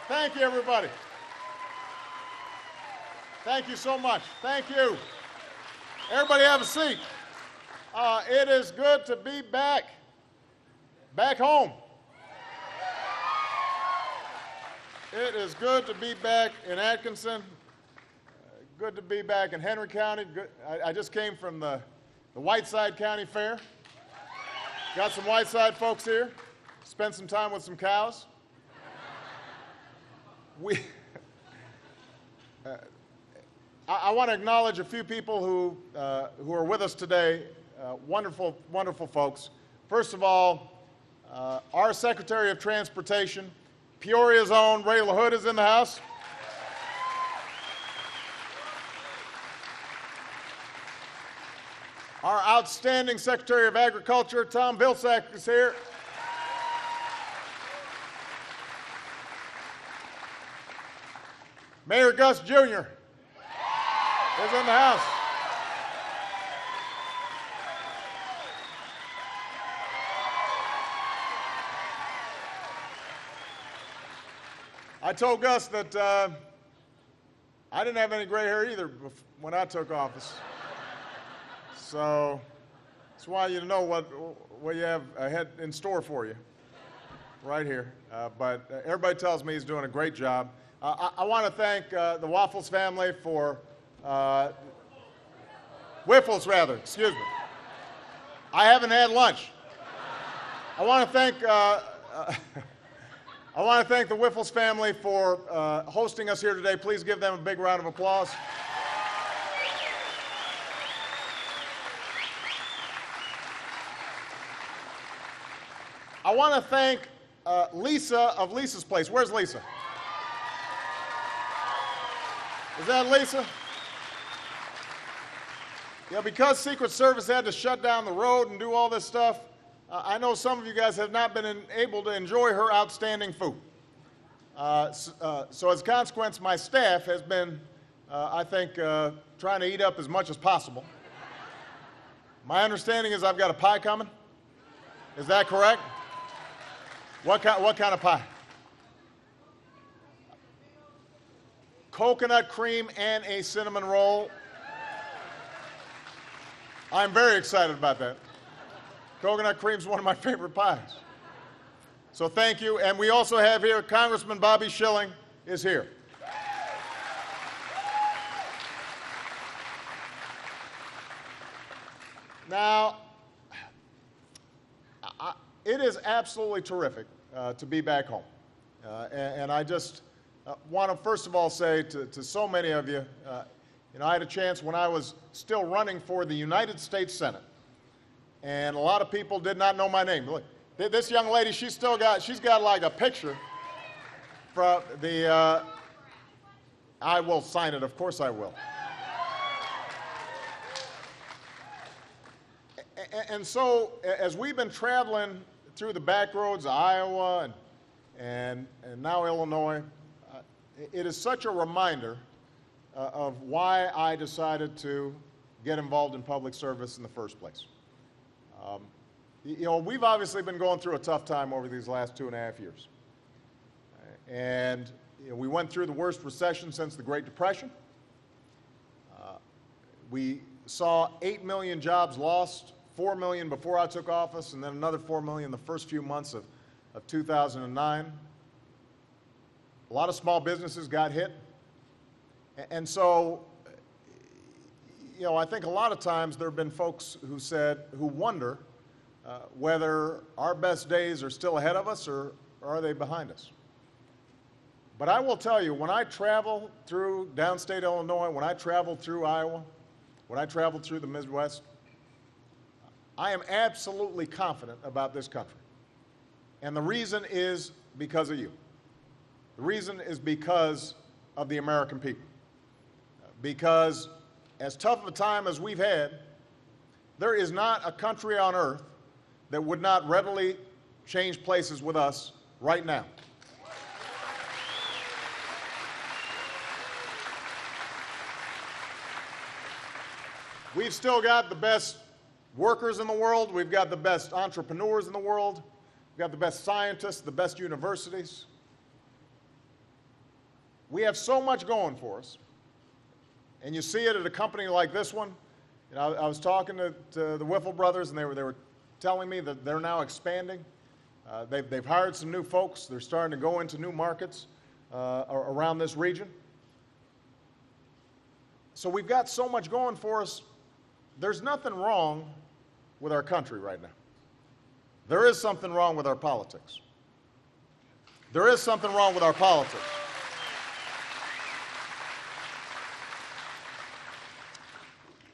Thank you, everybody. Thank you so much. Thank you. Everybody have a seat. It is good to be back home. It is good to be back in Atkinson. Good to be back in Henry County. I just came from the Whiteside County Fair. Got some Whiteside folks here. Spent some time with some cows. I want to acknowledge a few people who are with us today. Wonderful, wonderful folks. First of all, our Secretary of Transportation, Peoria's own Ray LaHood is in the house. Our outstanding Secretary of Agriculture, Tom Vilsack, is here. Mayor Gus Jr. is in the house. I told Gus that I didn't have any gray hair either when I took office. So that's why you know what you have ahead in store for you right here. But everybody tells me he's doing a great job. I want to thank the Waffles family for, Wiffles rather, excuse me. I haven't had lunch. I want to thank the Wiffles family for hosting us here today. Please give them a big round of applause. I want to thank Lisa of Lisa's Place. Where's Lisa? Is that Lisa? Yeah, because Secret Service had to shut down the road and do all this stuff, I know some of you guys have not been able to enjoy her outstanding food. So as a consequence, my staff has been, I think, trying to eat up as much as possible. My understanding is I've got a pie coming. Is that correct? What kind of pie? Coconut cream and a cinnamon roll. I'm very excited about that. Coconut cream is one of my favorite pies. So thank you. And we also have here Congressman Bobby Schilling is here. Now, it is absolutely terrific to be back home. And I just want to first of all say to so many of you, I had a chance when I was still running for the United States Senate. And a lot of people did not know my name. Look, this young lady, she's got like a picture from the, I will sign it, of course I will. And so, as we've been traveling through the back roads of Iowa and now Illinois, it is such a reminder of why I decided to get involved in public service in the first place. We've obviously been going through a tough time over these last 2.5 years. And we went through the worst recession since the Great Depression. We saw 8 million jobs lost, 4 million before I took office, and then another 4 million the first few months of 2009. A lot of small businesses got hit. And so, I think a lot of times there have been folks who wonder whether our best days are still ahead of us or are they behind us. But I will tell you, when I travel through downstate Illinois, when I travel through Iowa, when I travel through the Midwest, I am absolutely confident about this country. And the reason is because of you. The reason is because of the American people. Because as tough of a time as we've had, there is not a country on earth that would not readily change places with us right now. We've still got the best workers in the world. We've got the best entrepreneurs in the world. We've got the best scientists, the best universities. we have so much going for us, and you see it at a company like this one. You know, I was talking to the Wiffle brothers, and they were telling me that they're now expanding. They've hired some new folks. They're starting to go into new markets around this region. So we've got so much going for us. There's nothing wrong with our country right now. There is something wrong with our politics. There is something wrong with our politics.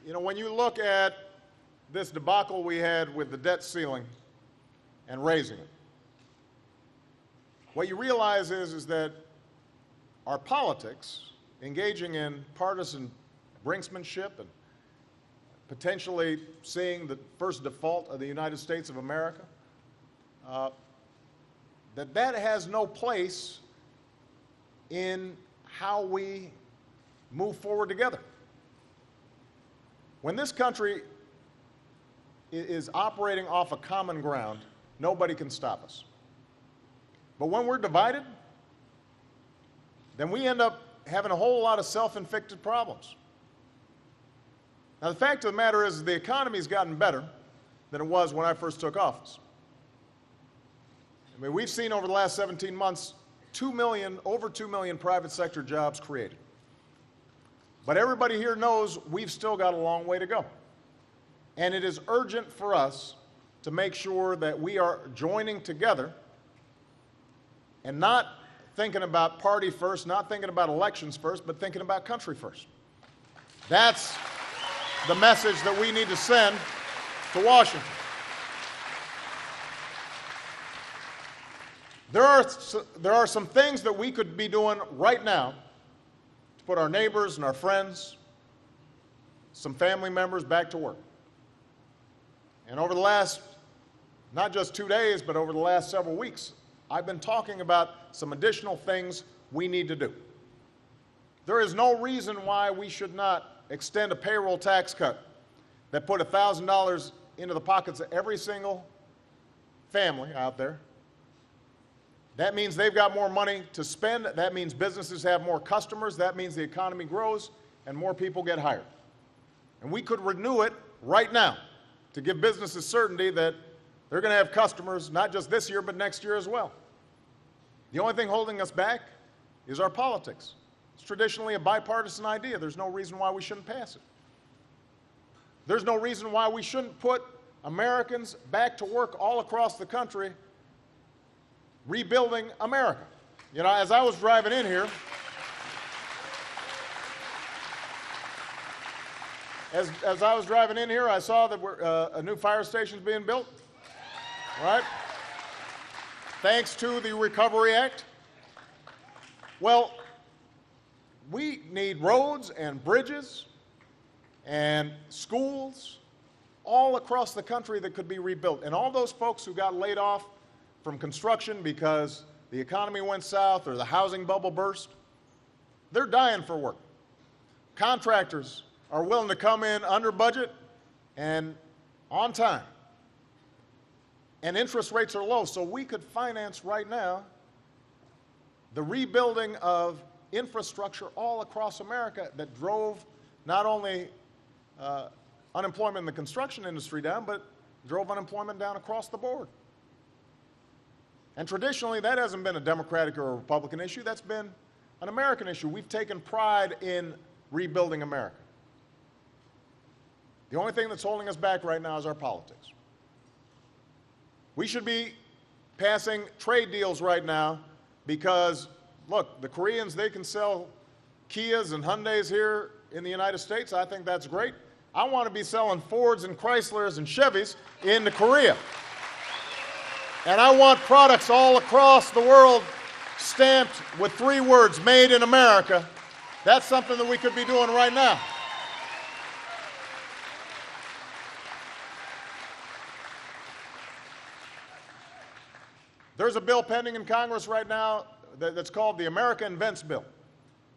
You know, when you look at this debacle we had with the debt ceiling and raising it, what you realize is that our politics, engaging in partisan brinksmanship and potentially seeing the first default of the United States of America, that has no place in how we move forward together. When this country is operating off a common ground, nobody can stop us. But when we're divided, then we end up having a whole lot of self-inflicted problems. Now, the fact of the matter is the economy's gotten better than it was when I first took office. I mean, we've seen over the last 17 months over 2 million private sector jobs created. But everybody here knows we've still got a long way to go. And it is urgent for us to make sure that we are joining together and not thinking about party first, not thinking about elections first, but thinking about country first. That's the message that we need to send to Washington. There are some things that we could be doing right now to put our neighbors and our friends, some family members back to work. And over the last, not just 2 days, but over the last several weeks, I've been talking about some additional things we need to do. There is no reason why we should not extend a payroll tax cut that put $1,000 into the pockets of every single family out there. That means they've got more money to spend. That means businesses have more customers. That means the economy grows and more people get hired. And we could renew it right now to give businesses certainty that they're going to have customers not just this year but next year as well. The only thing holding us back is our politics. It's traditionally a bipartisan idea. There's no reason why we shouldn't pass it. There's no reason why we shouldn't put Americans back to work all across the country rebuilding America. You know, as I was driving in here, as I was driving in here, I saw that a new fire station's being built, right? Thanks to the Recovery Act. Well, we need roads and bridges and schools all across the country that could be rebuilt. And all those folks who got laid off from construction because the economy went south or the housing bubble burst, they're dying for work. Contractors are willing to come in under budget and on time. And interest rates are low, so we could finance right now the rebuilding of infrastructure all across America that drove not only unemployment in the construction industry down, but drove unemployment down across the board. And traditionally, that hasn't been a Democratic or a Republican issue. That's been an American issue. We've taken pride in rebuilding America. The only thing that's holding us back right now is our politics. We should be passing trade deals right now because, look, the Koreans, they can sell Kias and Hyundais here in the United States. I think that's great. I want to be selling Fords and Chryslers and Chevys into Korea. And I want products all across the world stamped with 3 words, made in America. That's something that we could be doing right now. There's a bill pending in Congress right now that's called the America Invents Bill.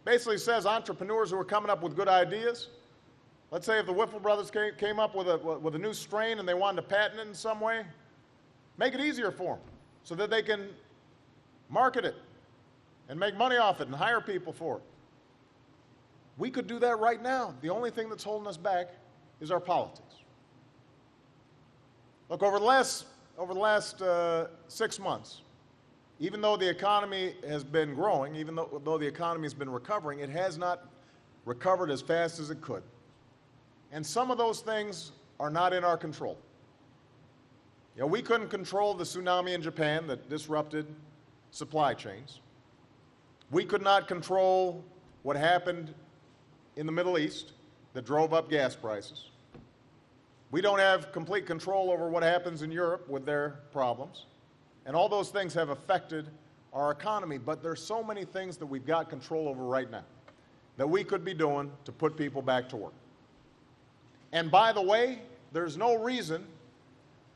Basically says entrepreneurs who are coming up with good ideas, let's say if the Wiffle brothers came up with a new strain and they wanted to patent it in some way, make it easier for them so that they can market it and make money off it and hire people for it. We could do that right now. The only thing that's holding us back is our politics. Look, over the last 6 months, even though the economy has been growing, even though the economy has been recovering, it has not recovered as fast as it could. And some of those things are not in our control. You know, we couldn't control the tsunami in Japan that disrupted supply chains. We could not control what happened in the Middle East that drove up gas prices. We don't have complete control over what happens in Europe with their problems. And all those things have affected our economy, but there's so many things that we've got control over right now that we could be doing to put people back to work. And by the way, there's no reason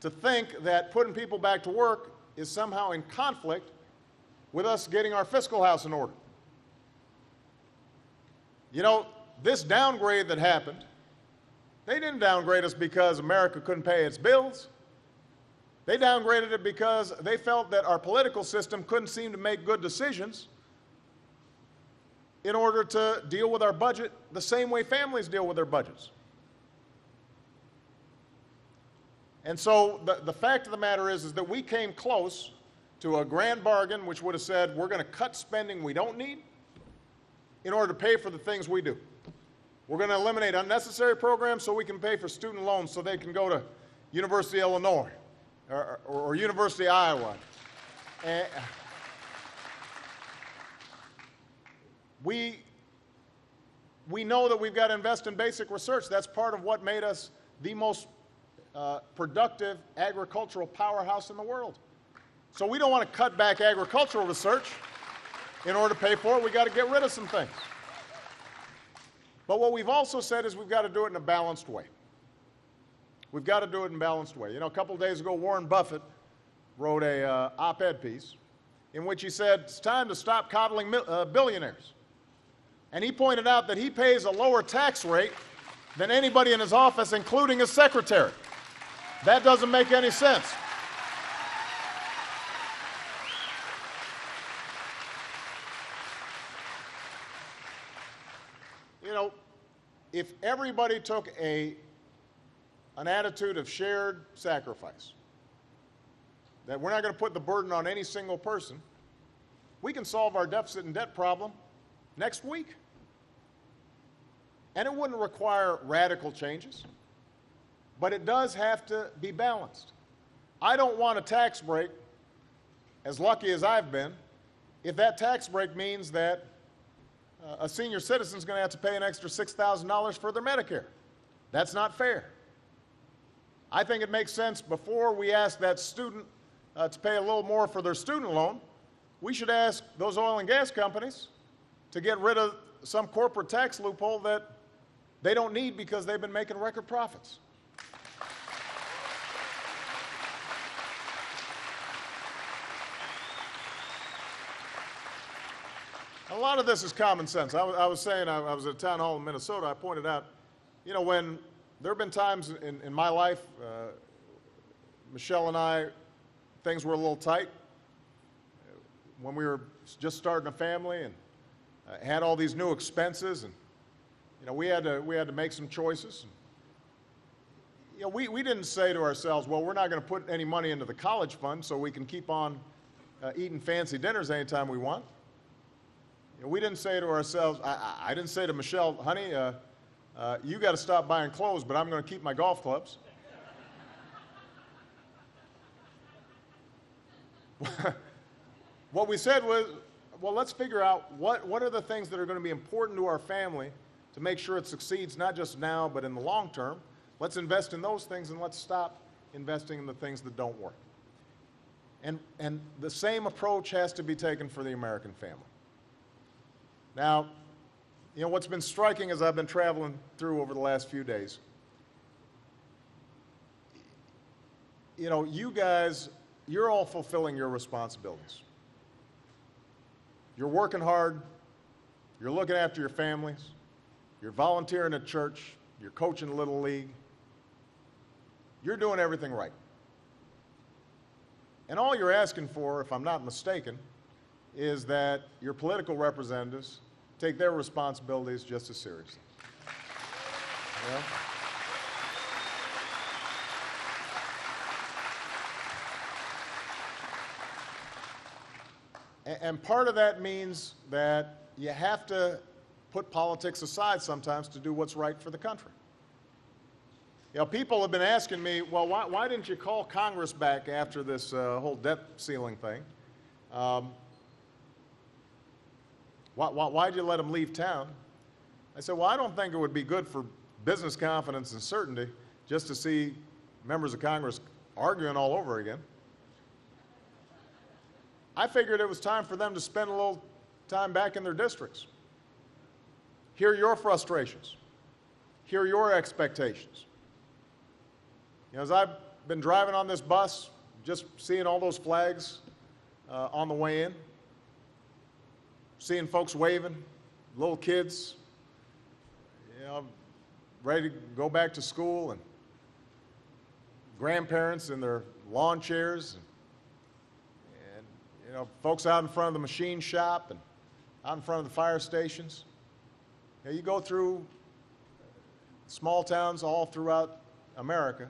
to think that putting people back to work is somehow in conflict with us getting our fiscal house in order. You know, this downgrade that happened, they didn't downgrade us because America couldn't pay its bills. They downgraded it because they felt that our political system couldn't seem to make good decisions in order to deal with our budget the same way families deal with their budgets. And so the fact of the matter is that we came close to a grand bargain which would have said we're going to cut spending we don't need in order to pay for the things we do. We're going to eliminate unnecessary programs so we can pay for student loans so they can go to University of Illinois or University of Iowa. And we know that we've got to invest in basic research. That's part of what made us the most productive agricultural powerhouse in the world. So we don't want to cut back agricultural research in order to pay for it. We've got to get rid of some things. But what we've also said is we've got to do it in a balanced way. We've got to do it in a balanced way. You know, a couple of days ago, Warren Buffett wrote a op-ed piece in which he said it's time to stop coddling billionaires. And he pointed out that he pays a lower tax rate than anybody in his office, including his secretary. That doesn't make any sense. You know, if everybody took an attitude of shared sacrifice, that we're not going to put the burden on any single person, we can solve our deficit and debt problem next week. And it wouldn't require radical changes, but it does have to be balanced. I don't want a tax break, as lucky as I've been, if that tax break means that a senior citizen is going to have to pay an extra $6,000 for their Medicare. That's not fair. I think it makes sense before we ask that student to pay a little more for their student loan, we should ask those oil and gas companies to get rid of some corporate tax loophole that they don't need because they've been making record profits. A lot of this is common sense. I was saying, I was at a town hall in Minnesota, I pointed out, you know, when there have been times in my life, Michelle and I, things were a little tight. When we were just starting a family and had all these new expenses, and you know, we had to make some choices. You know, we didn't say to ourselves, well, we're not going to put any money into the college fund so we can keep on eating fancy dinners anytime we want. You know, we didn't say to ourselves, I didn't say to Michelle, honey, you got to stop buying clothes, but I'm going to keep my golf clubs. What we said was, well, let's figure out what are the things that are going to be important to our family to make sure it succeeds, not just now, but in the long term. Let's invest in those things, and let's stop investing in the things that don't work. And the same approach has to be taken for the American family. Now, you know, what's been striking as I've been traveling through over the last few days, you know, you guys, you're all fulfilling your responsibilities. You're working hard, you're looking after your families, you're volunteering at church, you're coaching Little League. You're doing everything right. And all you're asking for, if I'm not mistaken, is that your political representatives take their responsibilities just as seriously. Yeah? And part of that means that you have to put politics aside sometimes to do what's right for the country. You know, people have been asking me, well, why didn't you call Congress back after this whole debt ceiling thing? Why'd you let them leave town? I said, well, I don't think it would be good for business confidence and certainty just to see members of Congress arguing all over again. I figured it was time for them to spend a little time back in their districts. Hear your frustrations. Hear your expectations. You know, as I've been driving on this bus, just seeing all those flags on the way in, seeing folks waving, little kids, you know, ready to go back to school, and grandparents in their lawn chairs, and you know, folks out in front of the machine shop and out in front of the fire stations. You know, you go through small towns all throughout America,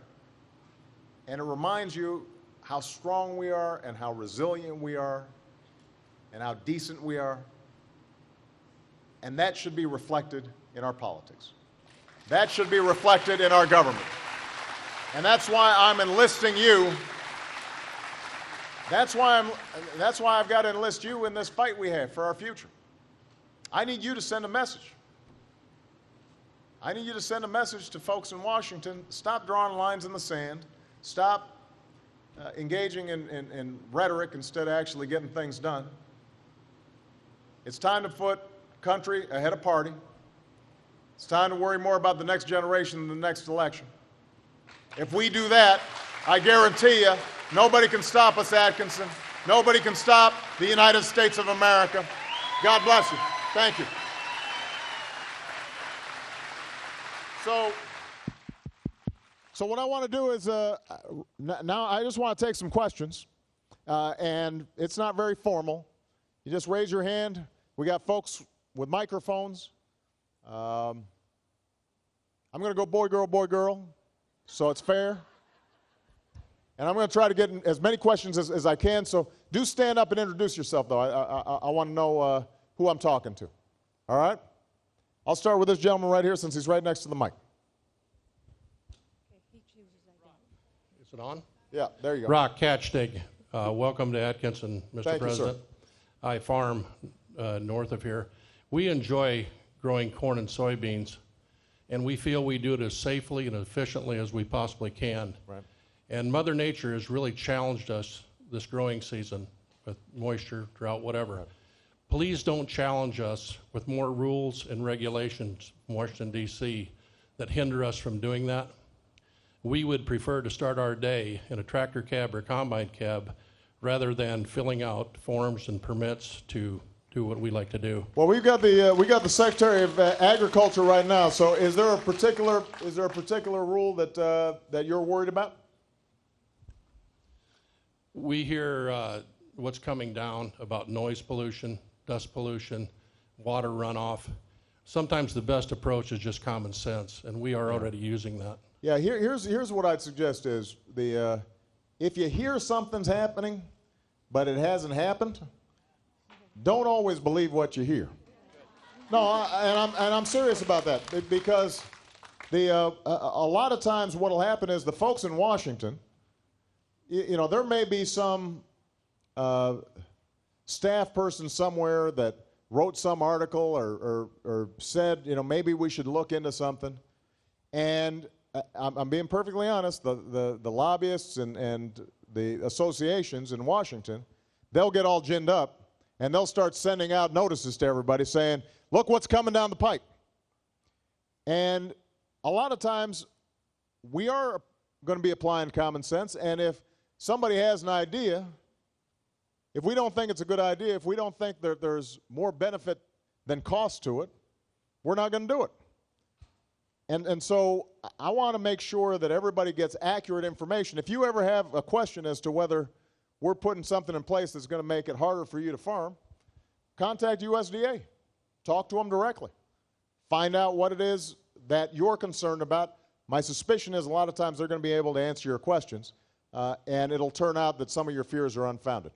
and it reminds you how strong we are and how resilient we are and how decent we are. And that should be reflected in our politics. That should be reflected in our government. And that's why I'm enlisting you. That's why I've got to enlist you in this fight we have for our future. I need you to send a message. I need you to send a message to folks in Washington. Stop drawing lines in the sand. Stop engaging in rhetoric instead of actually getting things done. It's time to put country ahead of party. It's time to worry more about the next generation than the next election. If we do that, I guarantee you, nobody can stop us, Atkinson. Nobody can stop the United States of America. God bless you. Thank you. So what I want to do is, now I just want to take some questions, and it's not very formal. You just raise your hand. We got folks with microphones. I'm going to go boy, girl, so it's fair. And I'm going to try to get as many questions as I can, so do stand up and introduce yourself, though. I want to know who I'm talking to. All right? I'll start with this gentleman right here since he's right next to the mic. Is it on? Yeah, there you go. Rock Catchtig. Welcome to Atkinson, Mr. Thank President. you, sir. I farm north of here. We enjoy growing corn and soybeans, and we feel we do it as safely and efficiently as we possibly can. Right. And Mother Nature has really challenged us this growing season with moisture, drought, whatever. Right. Please don't challenge us with more rules and regulations from Washington, D.C. that hinder us from doing that. We would prefer to start our day in a tractor cab or combine cab rather than filling out forms and permits to do what we like to do. Well, we got the Secretary of Agriculture right now. So, is there a particular rule that you're worried about? We hear what's coming down about noise pollution, dust pollution, water runoff. Sometimes the best approach is just common sense, and we are already using that. Yeah, here's what I'd suggest is if you hear something's happening, but it hasn't happened, don't always believe what you hear. No, I'm serious about that, because a lot of times what'll happen is the folks in Washington, you know, there may be some staff person somewhere that wrote some article or said, you know, maybe we should look into something, and I'm being perfectly honest, the lobbyists and the associations in Washington, they'll get all ginned up, and they'll start sending out notices to everybody saying, look what's coming down the pipe. And a lot of times, we are going to be applying common sense, and if somebody has an idea, if we don't think it's a good idea, if we don't think that there's more benefit than cost to it, we're not going to do it. And so I want to make sure that everybody gets accurate information. If you ever have a question as to whether we're putting something in place that's going to make it harder for you to farm, contact USDA. Talk to them directly. Find out what it is that you're concerned about. My suspicion is a lot of times they're going to be able to answer your questions, and it'll turn out that some of your fears are unfounded.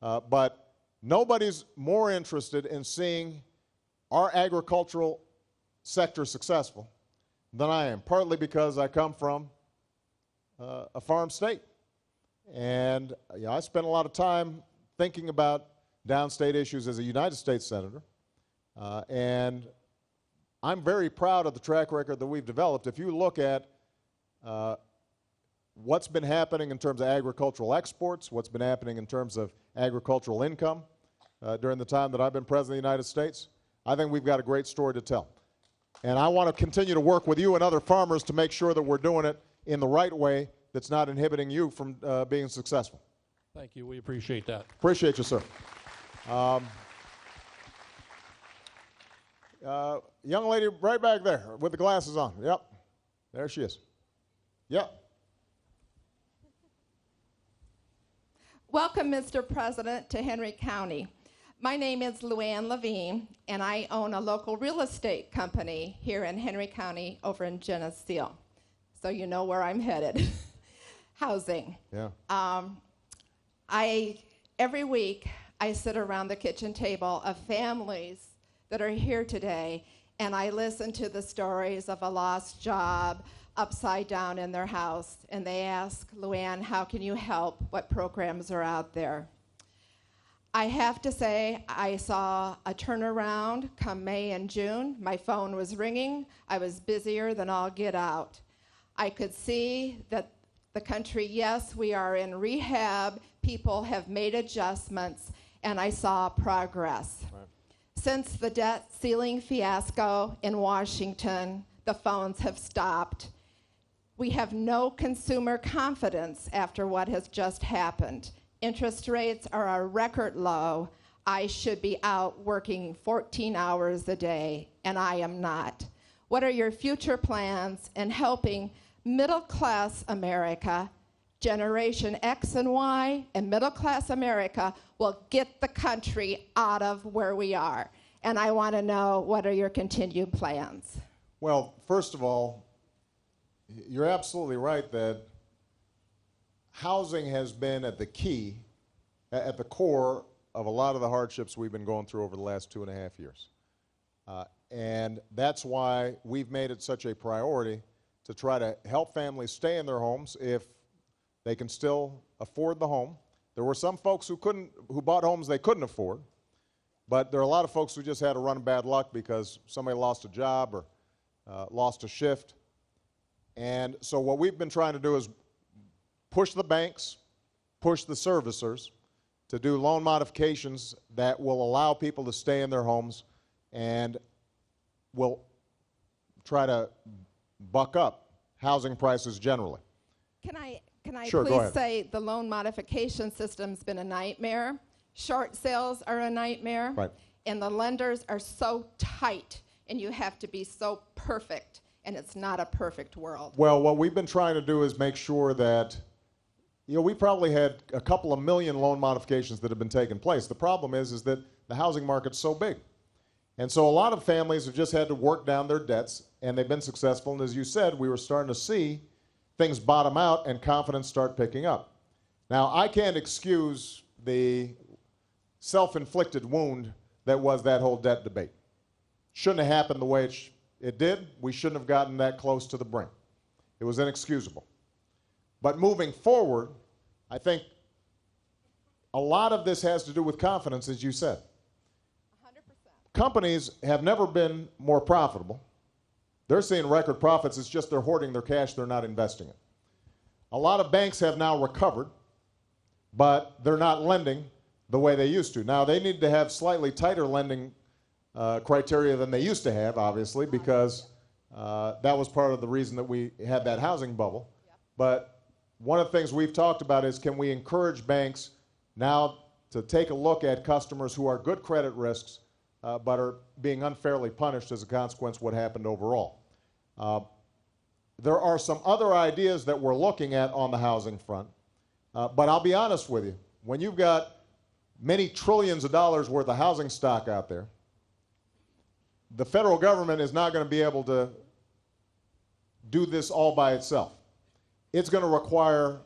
But nobody's more interested in seeing our agricultural sector successful than I am, partly because I come from a farm state. And I spent a lot of time thinking about downstate issues as a United States Senator. And I'm very proud of the track record that we've developed. If you look at what's been happening in terms of agricultural exports, what's been happening in terms of agricultural income during the time that I've been President of the United States, I think we've got a great story to tell. And I want to continue to work with you and other farmers to make sure that we're doing it in the right way that's not inhibiting you from being successful. Thank you. We appreciate that. Appreciate you, sir. Young lady right back there with the glasses on. Yep. There she is. Yep. Welcome, Mr. President, to Henry County. My name is Luann Levine, and I own a local real estate company here in Henry County over in Geneseo. So you know where I'm headed. Housing. Yeah. Every week, I sit around the kitchen table of families that are here today, and I listen to the stories of a lost job, upside down in their house, and they ask, Luann, how can you help? What programs are out there? I have to say, I saw a turnaround come May and June. My phone was ringing. I was busier than all get out. I could see that the country, yes, we are in rehab. People have made adjustments, and I saw progress. Right. Since the debt ceiling fiasco in Washington, the phones have stopped. We have no consumer confidence after what has just happened. Interest rates are a record low. I should be out working 14 hours a day, and I am not. What are your future plans in helping middle-class America, Generation X and Y, and middle-class America will get the country out of where we are? And I want to know, what are your continued plans? Well, first of all, you're absolutely right that housing has been at the core of a lot of the hardships we've been going through over the last 2.5 years. And that's why we've made it such a priority to try to help families stay in their homes if they can still afford the home. There were some folks who bought homes they couldn't afford, but there are a lot of folks who just had a run of bad luck because somebody lost a job or lost a shift. And so what we've been trying to do is push the banks, push the servicers to do loan modifications that will allow people to stay in their homes and will try to buck up housing prices generally. Can I Sure, please say the loan modification system's been a nightmare. Short sales are a nightmare. Right. And the lenders are so tight, and you have to be so perfect, and it's not a perfect world. Well, what we've been trying to do is make sure that, we probably had a couple of million loan modifications that have been taking place. The problem is that the housing market's so big. And so a lot of families have just had to work down their debts, and they've been successful. And as you said, we were starting to see things bottom out and confidence start picking up. Now, I can't excuse the self-inflicted wound that was that whole debt debate. Shouldn't have happened the way it did. We shouldn't have gotten that close to the brink. It was inexcusable. But moving forward, I think a lot of this has to do with confidence, as you said. 100%. Companies have never been more profitable. They're seeing record profits. It's just they're hoarding their cash. They're not investing it. A lot of banks have now recovered, but they're not lending the way they used to. Now, they need to have slightly tighter lending criteria than they used to have, obviously, because that was part of the reason that we had that housing bubble. Yep. But one of the things we've talked about is, can we encourage banks now to take a look at customers who are good credit risks but are being unfairly punished as a consequence of what happened overall. There are some other ideas that we're looking at on the housing front, but I'll be honest with you. When you've got many trillions of dollars worth of housing stock out there, the federal government is not going to be able to do this all by itself. It's going to require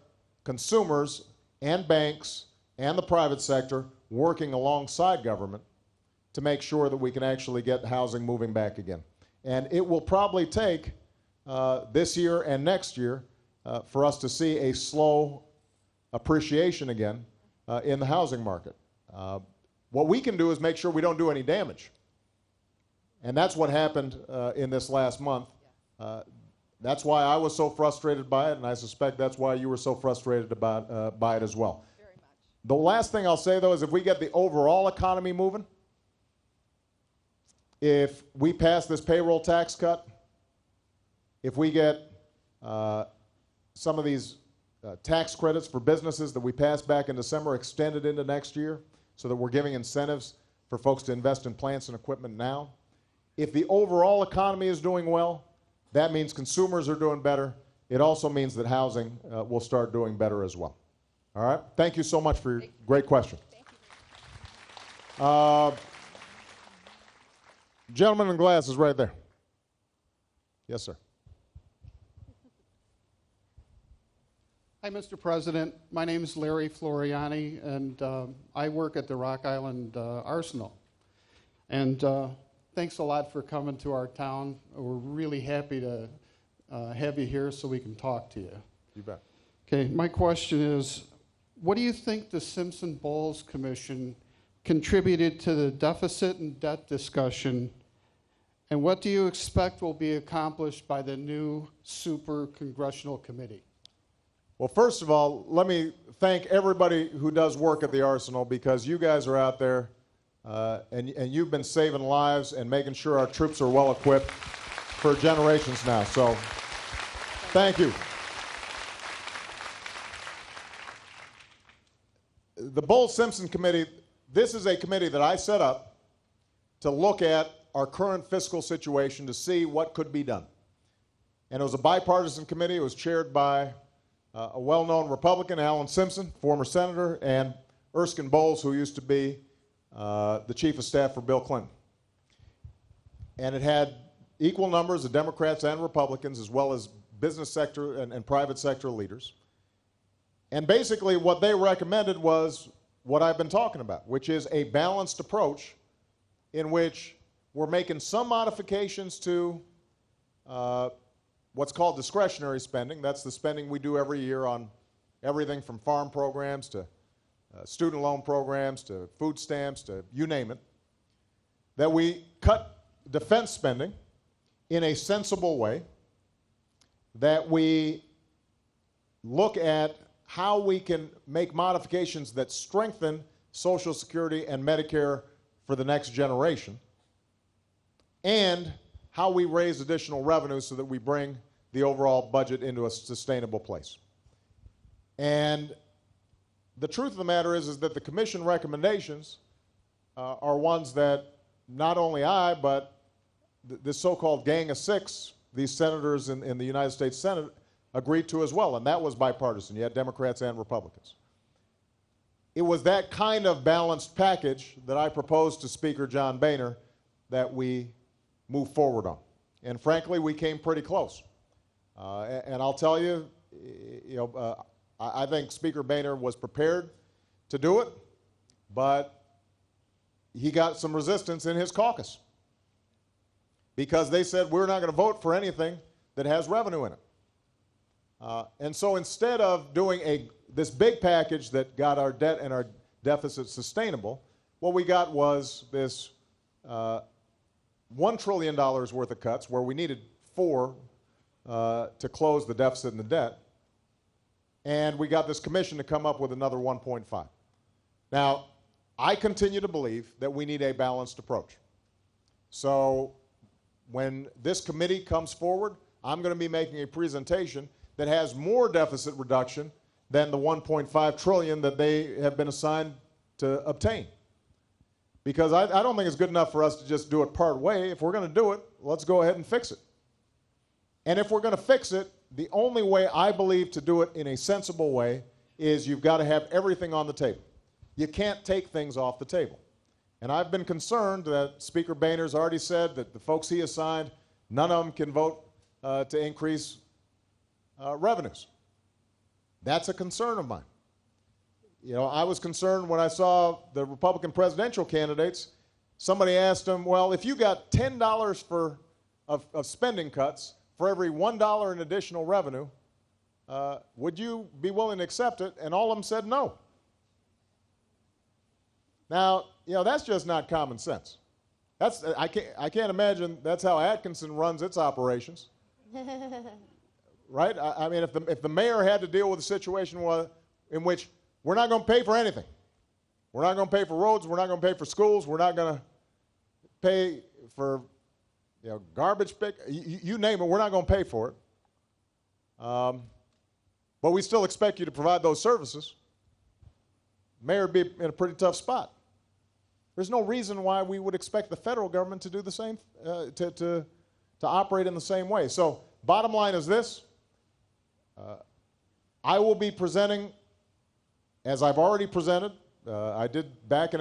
consumers and banks and the private sector working alongside government to make sure that we can actually get housing moving back again. And it will probably take this year and next year for us to see a slow appreciation again in the housing market. What we can do is make sure we don't do any damage. And that's what happened in this last month. That's why I was so frustrated by it, and I suspect that's why you were so frustrated by it as well. Very much. The last thing I'll say, though, is if we get the overall economy moving, if we pass this payroll tax cut, if we get some of these tax credits for businesses that we passed back in December extended into next year so that we're giving incentives for folks to invest in plants and equipment now, if the overall economy is doing well, that means consumers are doing better. It also means that housing will start doing better as well. All right? Thank you so much for your great question. Gentleman in glasses right there. Yes, sir. Hi, Mr. President. My name is Larry Floriani, and I work at the Rock Island Arsenal. And thanks a lot for coming to our town. We're really happy to have you here so we can talk to you. You bet. Okay, my question is, what do you think the Simpson-Bowles Commission contributed to the deficit and debt discussion, and what do you expect will be accomplished by the new super congressional committee? Well, first of all, let me thank everybody who does work at the Arsenal, because you guys are out there and you've been saving lives and making sure our troops are well equipped for generations now. So thank you. The Bowles-Simpson Committee, this is a committee that I set up to look at our current fiscal situation to see what could be done. And it was a bipartisan committee. It was chaired by a well-known Republican, Alan Simpson, former senator, and Erskine Bowles, who used to be the chief of staff for Bill Clinton. And it had equal numbers of Democrats and Republicans, as well as business sector and private sector leaders. And basically what they recommended was what I've been talking about, which is a balanced approach in which we're making some modifications to what's called discretionary spending. That's the spending we do every year on everything from farm programs to student loan programs to food stamps to you name it. That we cut defense spending in a sensible way, that we look at how we can make modifications that strengthen Social Security and Medicare for the next generation, and how we raise additional revenue so that we bring the overall budget into a sustainable place. And the truth of the matter is that the commission recommendations are ones that not only I, but this so-called gang of six, these senators in the United States Senate, agreed to as well, and that was bipartisan. You had Democrats and Republicans. It was that kind of balanced package that I proposed to Speaker John Boehner that we move forward on. And frankly, we came pretty close. And I'll tell you, I think Speaker Boehner was prepared to do it, but he got some resistance in his caucus because they said we're not going to vote for anything that has revenue in it. And so instead of doing this big package that got our debt and our deficit sustainable, what we got was this $1 trillion worth of cuts where we needed 4 to close the deficit and the debt. And we got this commission to come up with another 1.5. Now, I continue to believe that we need a balanced approach. So when this committee comes forward, I'm going to be making a presentation that has more deficit reduction than the 1.5 trillion that they have been assigned to obtain. Because I don't think it's good enough for us to just do it part way. If we're going to do it, let's go ahead and fix it. And if we're going to fix it, the only way I believe to do it in a sensible way is you've got to have everything on the table. You can't take things off the table. And I've been concerned that Speaker Boehner's already said that the folks he assigned, none of them can vote to increase revenues. That's a concern of mine. You know, I was concerned when I saw the Republican presidential candidates. Somebody asked them, well, if you got $10 of spending cuts for every $1 in additional revenue, would you be willing to accept it? And all of them said no. Now, you know, that's just not common sense. I can't imagine that's how Atkinson runs its operations. Right? I mean, if the mayor had to deal with a situation in which we're not going to pay for anything. We're not going to pay for roads. We're not going to pay for schools. We're not going to pay for, you know, garbage pick. You name it, we're not going to pay for it. But we still expect you to provide those services. Mayor would be in a pretty tough spot. There's no reason why we would expect the federal government to do the same, to operate in the same way. So bottom line is this. I will be presenting, as I've already presented, I did back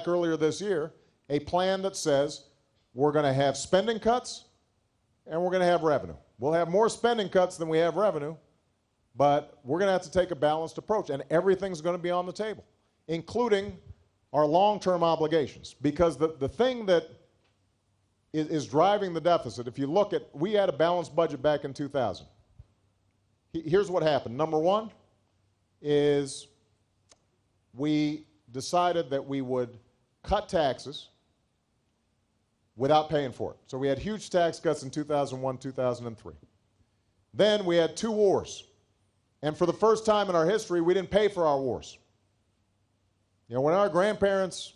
earlier this year, a plan that says we're going to have spending cuts and we're going to have revenue. We'll have more spending cuts than we have revenue, but we're going to have to take a balanced approach, and everything's going to be on the table, including our long-term obligations. Because the thing that is driving the deficit, if you look at, we had a balanced budget back in 2000. Here's what happened. Number one is we decided that we would cut taxes without paying for it. So we had huge tax cuts in 2001, 2003. Then we had 2 wars. And for the first time in our history, we didn't pay for our wars. You know, when our grandparents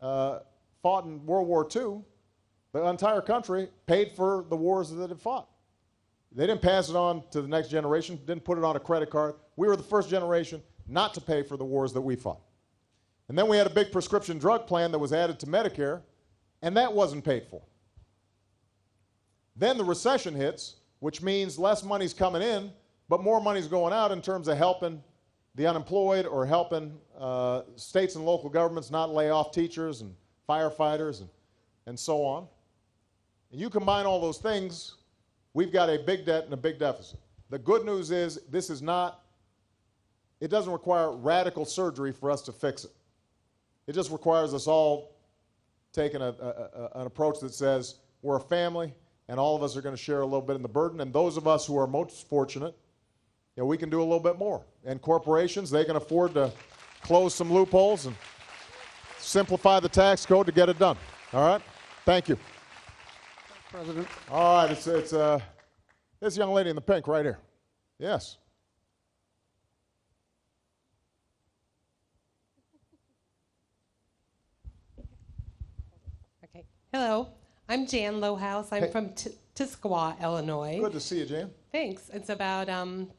fought in World War II, the entire country paid for the wars that it fought. They didn't pass it on to the next generation, didn't put it on a credit card. We were the first generation not to pay for the wars that we fought. And then we had a big prescription drug plan that was added to Medicare, and that wasn't paid for. Then the recession hits, which means less money's coming in, but more money's going out in terms of helping the unemployed or helping states and local governments not lay off teachers and firefighters and so on. And you combine all those things, we've got a big debt and a big deficit. The good news is this is not, it doesn't require radical surgery for us to fix it. It just requires us all taking an approach that says we're a family and all of us are going to share a little bit in the burden, and those of us who are most fortunate, you know, we can do a little bit more. And corporations, they can afford to close some loopholes and simplify the tax code to get it done. All right? Thank you. President. All right, it's this young lady in the pink right here. Yes. Okay. Hello, I'm Jan Lowhouse. I'm from Tisquewa, Illinois. Good to see you, Jan. Thanks. It's about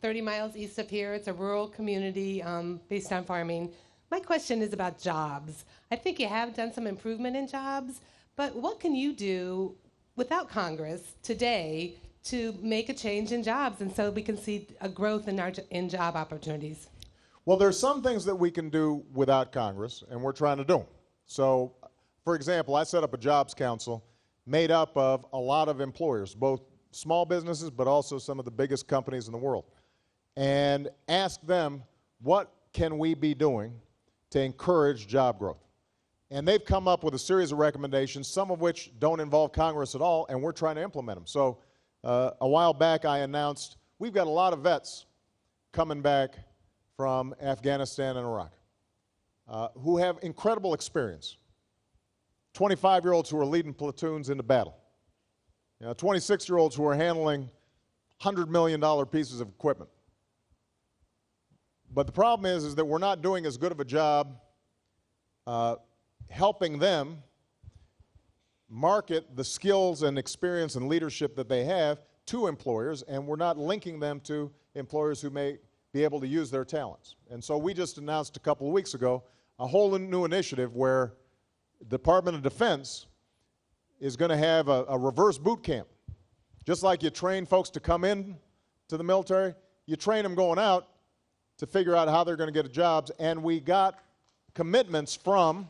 30 miles east of here. It's a rural community based on farming. My question is about jobs. I think you have done some improvement in jobs, but what can you do without Congress today to make a change in jobs and so we can see a growth in job opportunities? Well, there's some things that we can do without Congress, and we're trying to do them. So, for example, I set up a jobs council made up of a lot of employers, both small businesses but also some of the biggest companies in the world, and ask them, what can we be doing to encourage job growth? And they've come up with a series of recommendations, some of which don't involve Congress at all, and we're trying to implement them. So a while back I announced we've got a lot of vets coming back from Afghanistan and Iraq who have incredible experience. 25-year-olds who are leading platoons into battle. 26-year-olds who are handling $100 million pieces of equipment. But the problem is that we're not doing as good of a job helping them market the skills and experience and leadership that they have to employers, and we're not linking them to employers who may be able to use their talents. And so we just announced a couple of weeks ago a whole new initiative where the Department of Defense is going to have a reverse boot camp. Just like you train folks to come in to the military, you train them going out, to figure out how they're going to get jobs, and we got commitments from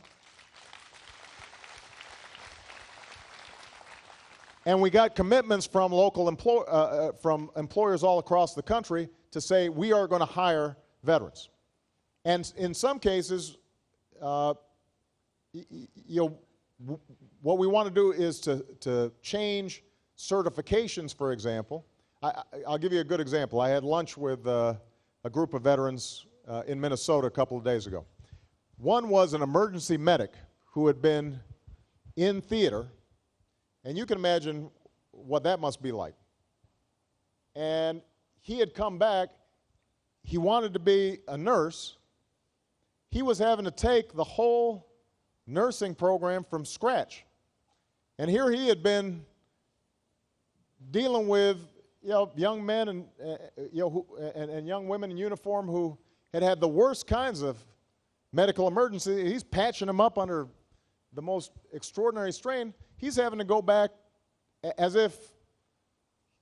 local from employers all across the country to say we are going to hire veterans. And in some cases, what we want to do is to change certifications, for example. I'll give you a good example. I had lunch with a group of veterans in Minnesota a couple of days ago. One was an emergency medic who had been in theater, and you can imagine what that must be like. And he had come back. He wanted to be a nurse. He was having to take the whole nursing program from scratch. And here he had been dealing with young men and and young women in uniform who had the worst kinds of medical emergency. He's patching them up under the most extraordinary strain. He's having to go back as if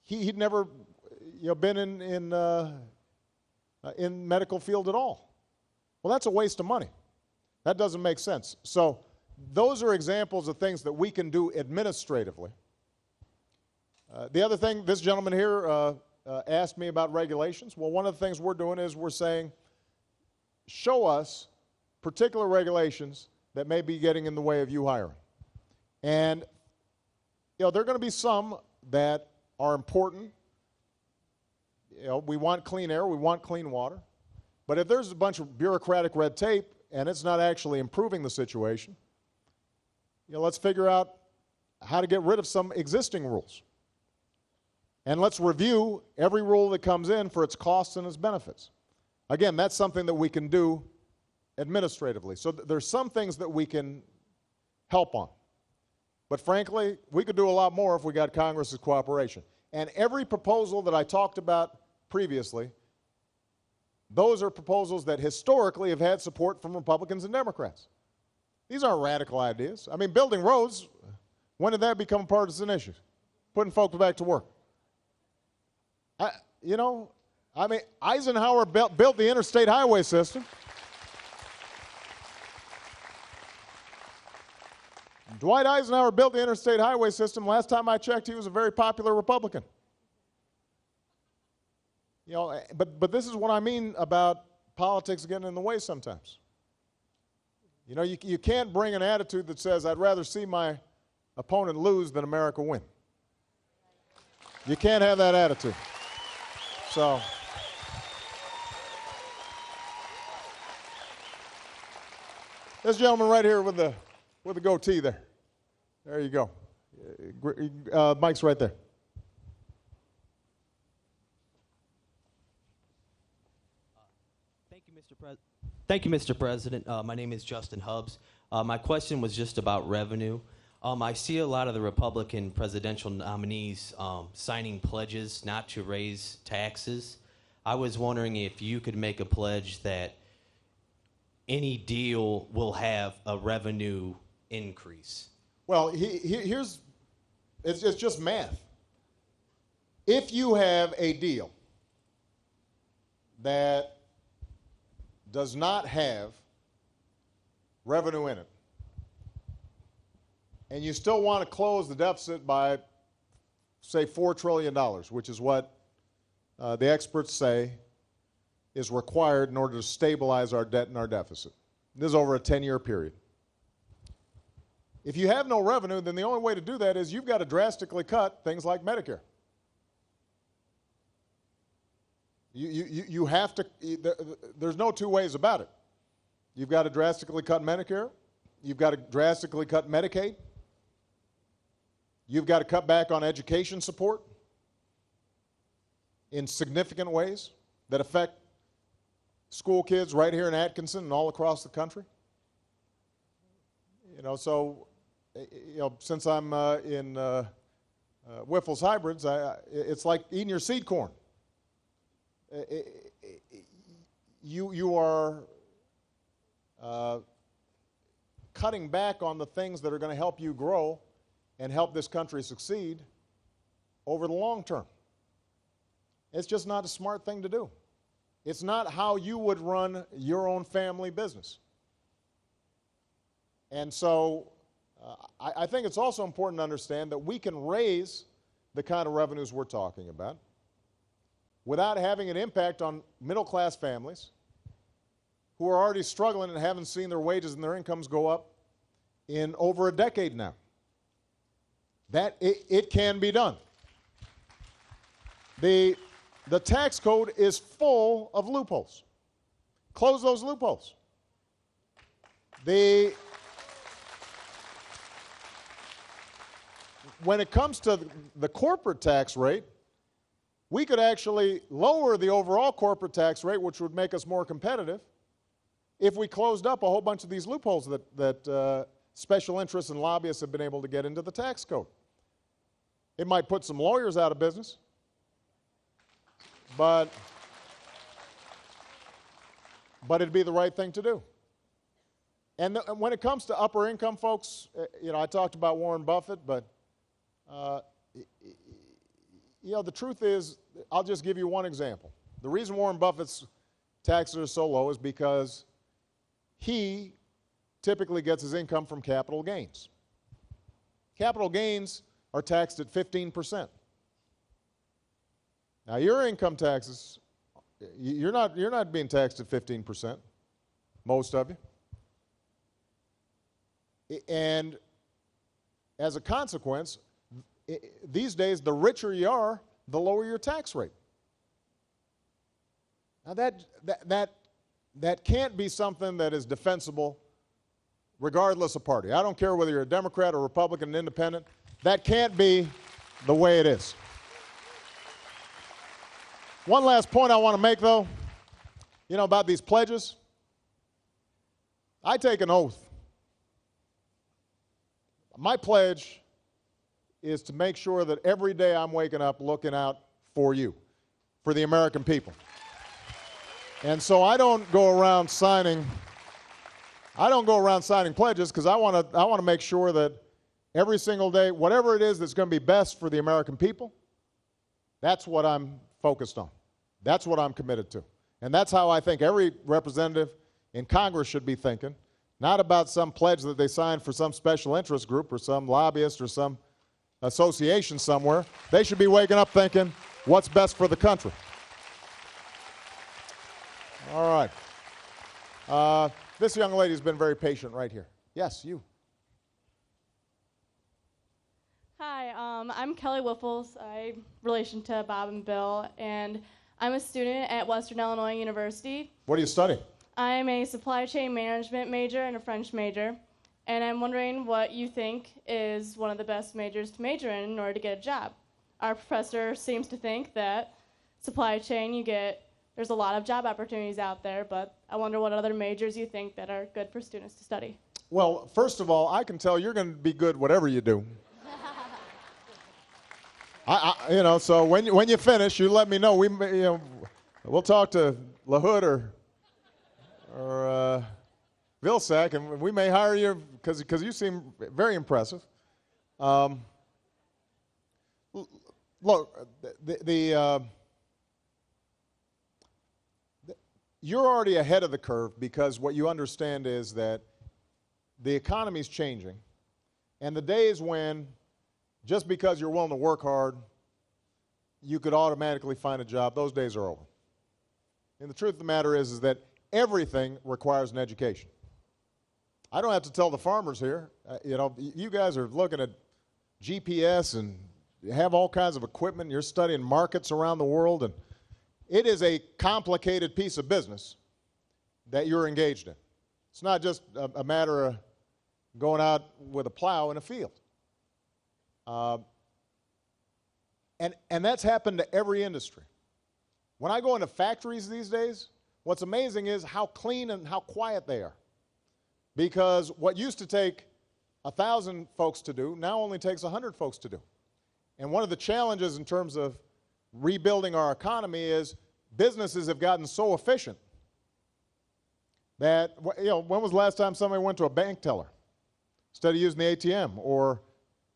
he'd never been in medical field at all. Well, that's a waste of money. That doesn't make sense. So those are examples of things that we can do administratively. The other thing, this gentleman here asked me about regulations. Well, one of the things we're doing is we're saying, show us particular regulations that may be getting in the way of you hiring. And there are going to be some that are important. We want clean air, we want clean water. But if there's a bunch of bureaucratic red tape and it's not actually improving the situation, let's figure out how to get rid of some existing rules. And let's review every rule that comes in for its costs and its benefits. Again, that's something that we can do administratively. So there's some things that we can help on. But frankly, we could do a lot more if we got Congress's cooperation. And every proposal that I talked about previously, those are proposals that historically have had support from Republicans and Democrats. These aren't radical ideas. I mean, building roads, when did that become a partisan issue? Putting folks back to work. Eisenhower built the interstate highway system. Dwight Eisenhower built the interstate highway system. Last time I checked, he was a very popular Republican. But this is what I mean about politics getting in the way sometimes. You can't bring an attitude that says, I'd rather see my opponent lose than America win. You can't have that attitude. So, this gentleman right here with the goatee there. There you go. Mike's right there. Thank you, Mr. President. My name is Justin Hubbs. My question was just about revenue. I see a lot of the Republican presidential nominees signing pledges not to raise taxes. I was wondering if you could make a pledge that any deal will have a revenue increase. Well, it's just math. If you have a deal that does not have revenue in it, and you still want to close the deficit by, say, $4 trillion, which is what the experts say is required in order to stabilize our debt and our deficit. This is over a 10-year period. If you have no revenue, then the only way to do that is you've got to drastically cut things like Medicare. You have to, there's no two ways about it. You've got to drastically cut Medicare. You've got to drastically cut Medicaid. You've got to cut back on education support in significant ways that affect school kids right here in Atkinson and all across the country. Since I'm in Wiffles Hybrids, it's like eating your seed corn. You are cutting back on the things that are going to help you grow and help this country succeed over the long term. It's just not a smart thing to do. It's not how you would run your own family business. And so I think it's also important to understand that we can raise the kind of revenues we're talking about without having an impact on middle-class families who are already struggling and haven't seen their wages and their incomes go up in over a decade now. That it can be done. The tax code is full of loopholes. Close those loopholes. When it comes to the corporate tax rate, we could actually lower the overall corporate tax rate, which would make us more competitive, if we closed up a whole bunch of these loopholes that special interests and lobbyists have been able to get into the tax code. It might put some lawyers out of business, but it'd be the right thing to do. And when it comes to upper income folks, I talked about Warren Buffett, but the truth is, I'll just give you one example. The reason Warren Buffett's taxes are so low is because he typically gets his income from capital gains. Capital gains are taxed at 15%. Now, your income taxes, you're not being taxed at 15%, most of you. And as a consequence, these days, the richer you are, the lower your tax rate. Now, that can't be something that is defensible regardless of party. I don't care whether you're a Democrat or Republican, Independent. That can't be the way it is. One last point I want to make, though, about these pledges. I take an oath. My pledge is to make sure that every day I'm waking up looking out for you, for the American people. And so I don't go around signing pledges because I want to make sure that every single day, whatever it is that's going to be best for the American people, that's what I'm focused on. That's what I'm committed to. And that's how I think every representative in Congress should be thinking, not about some pledge that they signed for some special interest group or some lobbyist or some association somewhere. They should be waking up thinking, what's best for the country? All right. This young lady's been very patient right here. Yes, you. Hi, I'm Kelly Wiffles. I'm relation to Bob and Bill, and I'm a student at Western Illinois University. What are you studying? I'm a supply chain management major and a French major, and I'm wondering what you think is one of the best majors to major in order to get a job. Our professor seems to think that supply chain, there's a lot of job opportunities out there, but I wonder what other majors you think that are good for students to study. Well, first of all, I can tell you're going to be good whatever you do. So when you finish, you let me know. We'll talk to LaHood or Vilsack, and we may hire you because you seem very impressive. Look, you're already ahead of the curve because what you understand is that the economy's changing, and the days when just because you're willing to work hard, you could automatically find a job, those days are over. And the truth of the matter is that everything requires an education. I don't have to tell the farmers here, you guys are looking at GPS and you have all kinds of equipment, you're studying markets around the world, and it is a complicated piece of business that you're engaged in. It's not just a matter of going out with a plow in a field. And that's happened to every industry. When I go into factories these days, what's amazing is how clean and how quiet they are. Because what used to take 1,000 folks to do now only takes 100 folks to do. And one of the challenges in terms of rebuilding our economy is businesses have gotten so efficient that, when was the last time somebody went to a bank teller instead of using the ATM, or